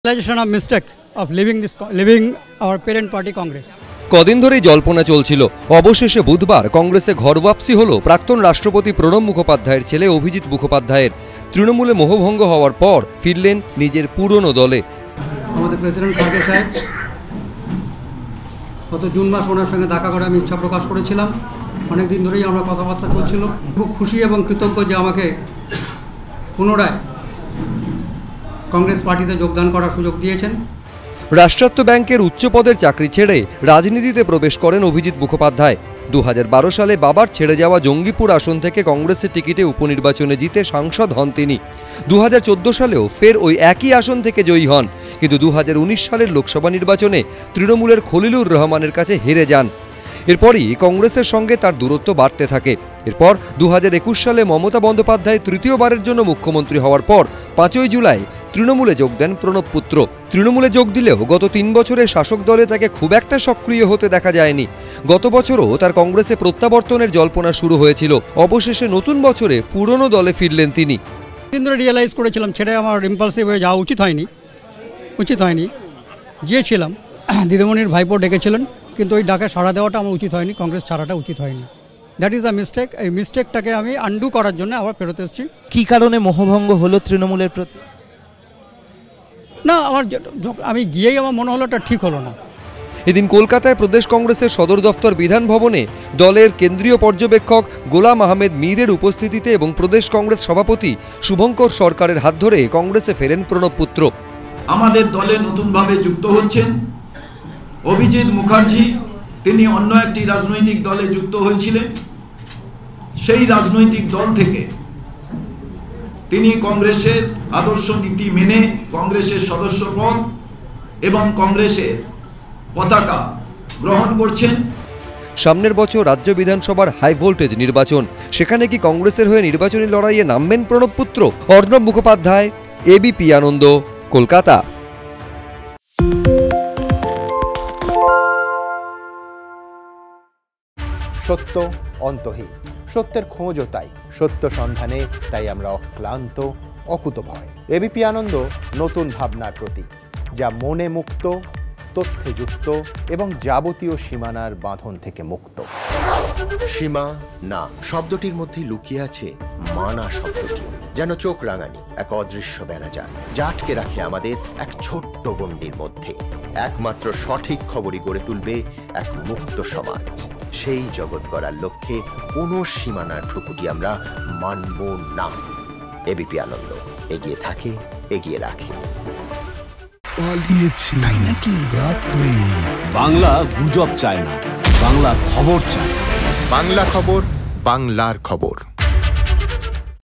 Realization of mistake of leaving our parent party Congress. কদিন ধরেই জল্পনা চলছিল। অবশেষে বুধবার কংগ্রেসে ঘরওয়াপসি হলো প্রাক্তন রাষ্ট্রপতি প্রণব মুখোপাধ্যায়ের ছেলে অভিজিৎ মুখোপাধ্যায়ের। তৃণমূলে মোহভঙ্গ হওয়ার পর ফিরলেন নিজের পুরনো দলে। আমাদের প্রেসিডেন্ট খার্গে সাহেব গত জুন মাস ওনার সঙ্গে দেখা করে আমি ইচ্ছা প্রকাশ করেছিলাম। অনেক দিন ধরেই আমরা কথাবার্তা চলছিল। খুব খুশি এবং কৃতজ্ঞ যে আমাকে পুনরায় কংগ্রেস পার্টিতে যোগদান করার সুযোগ দিয়েছেন। রাষ্ট্রায়ত্ত ব্যাংকের উচ্চপদের চাকরি ছেড়ে রাজনীতিতে প্রবেশ করেন অভিজিৎ মুখোপাধ্যায়। 2012 সালে বাবার ছেড়ে যাওয়া জঙ্গিপুর আসন থেকে কংগ্রেসের টিকিটে উপনির্বাচনে জিতে সাংসদ হন তিনি। 2014 সালেও ফের ওই একই আসন থেকে জয়ী হন, কিন্তু 2019 সালের লোকসভা নির্বাচনে তৃণমূলের খলিলুর রহমানের কাছে হেরে যান। এরপরই কংগ্রেসের সঙ্গে তার দূরত্ব বাড়তে থাকে। এরপর 2021 সালে মমতা বন্দ্যোপাধ্যায় তৃতীয়বারের জন্য মুখ্যমন্ত্রী হওয়ার পর 5ই জুলাই তৃণমূলে যোগ দেন প্রণব পুত্র। তৃণমূলে যোগ দিলেও গত 3 বছরের শাসক দলে তাকে খুব একটা সক্রিয় হতে দেখা যায়নি। গত বছরও তার কংগ্রেসে প্রত্যাবর্তনের জল্পনা শুরু হয়েছিল। অবশেষে নতুন বছরে পুরনো দলে ফিরলেন তিনি। দিন ধরে রিয়েলাইজ করেছিলাম ছেড়ে আমার ইম্পালসিভ হয়ে যাওয়া উচিত হয়নি। গিয়েছিলাম, দিদিমণির ভাইপো ডেকেছিলেন, কিন্তু ওই ডাকে সাড়া দেওয়াটা আমার উচিত হয়নি, কংগ্রেস ছাড়াটা উচিত হয়নি। That is a mistake. এই মিস্টেকটাকে আমি আন্ডু করার জন্য আবার ফেরত এসেছি। কী কারণে মোহভঙ্গ হলো তৃণমূলের প্রতি? না, আমি গিয়েই আমার মনে হলো এটা ঠিক হলো না। এদিন কলকাতায় প্রদেশ কংগ্রেসের সদর দফতর বিধান ভবনে দলের কেন্দ্রীয় পর্যবেক্ষক গোলাম আহমেদ মীরের উপস্থিতিতে এবং প্রদেশ কংগ্রেস সভাপতি শুভঙ্কর সরকারের হাত ধরে কংগ্রেসে ফেরেন প্রণব পুত্র। আমাদের দলে নতুনভাবে যুক্ত হচ্ছেন অভিজিৎ মুখার্জি। তিনি অন্য একটি রাজনৈতিক দলে যুক্ত হয়েছিলেন। সেই রাজনৈতিক দল থেকে তিনি কংগ্রেসের আদর্শ নীতি মেনে কংগ্রেসের সদস্যপদ এবং কংগ্রেসের পতাকা গ্রহণ করছেন। সামনের বছর রাজ্য বিধানসভার হাই ভোল্টেজ নির্বাচন, সেখানে কি কংগ্রেসের হয়ে নির্বাচনী লড়াইয়ে নামবেন প্রণব পুত্র? অর্ণব মুখোপাধ্যায়, এবিপি আনন্দ, কলকাতা। সত্য অন্তহীন, সত্যের খোঁজও তাই, সত্য সন্ধানে তাই আমরা অক্লান্ত, অকুতভয়। এবিপি আনন্দ নতুন ভাবনার প্রতীক, যা মনে মুক্ত, তথ্যে যুক্ত এবং যাবতীয় সীমানার বাঁধন থেকে মুক্ত। সীমা না শব্দটির মধ্যে লুকিয়ে আছে মানা শব্দটি, যেন চোখ রাঙানি এক অদৃশ্য বেড়াজাল, যা আটকে রাখে আমাদের এক ছোট্ট গণ্ডির মধ্যে। একমাত্র সঠিক খবরই গড়ে তুলবে এক মুক্ত সমাজ। সেই জগৎ গড়ার লক্ষ্যে কোনো সীমানার ঠুকুটি আমরা মানব না। এবিপি আনন্দ এগিয়ে থাকে, এগিয়ে রাখে। পালিয়েছে তাই নাকি? রাত্রে বাংলা গুজব চায় না, বাংলা খবর চায়। বাংলা খবর, বাংলার খবর।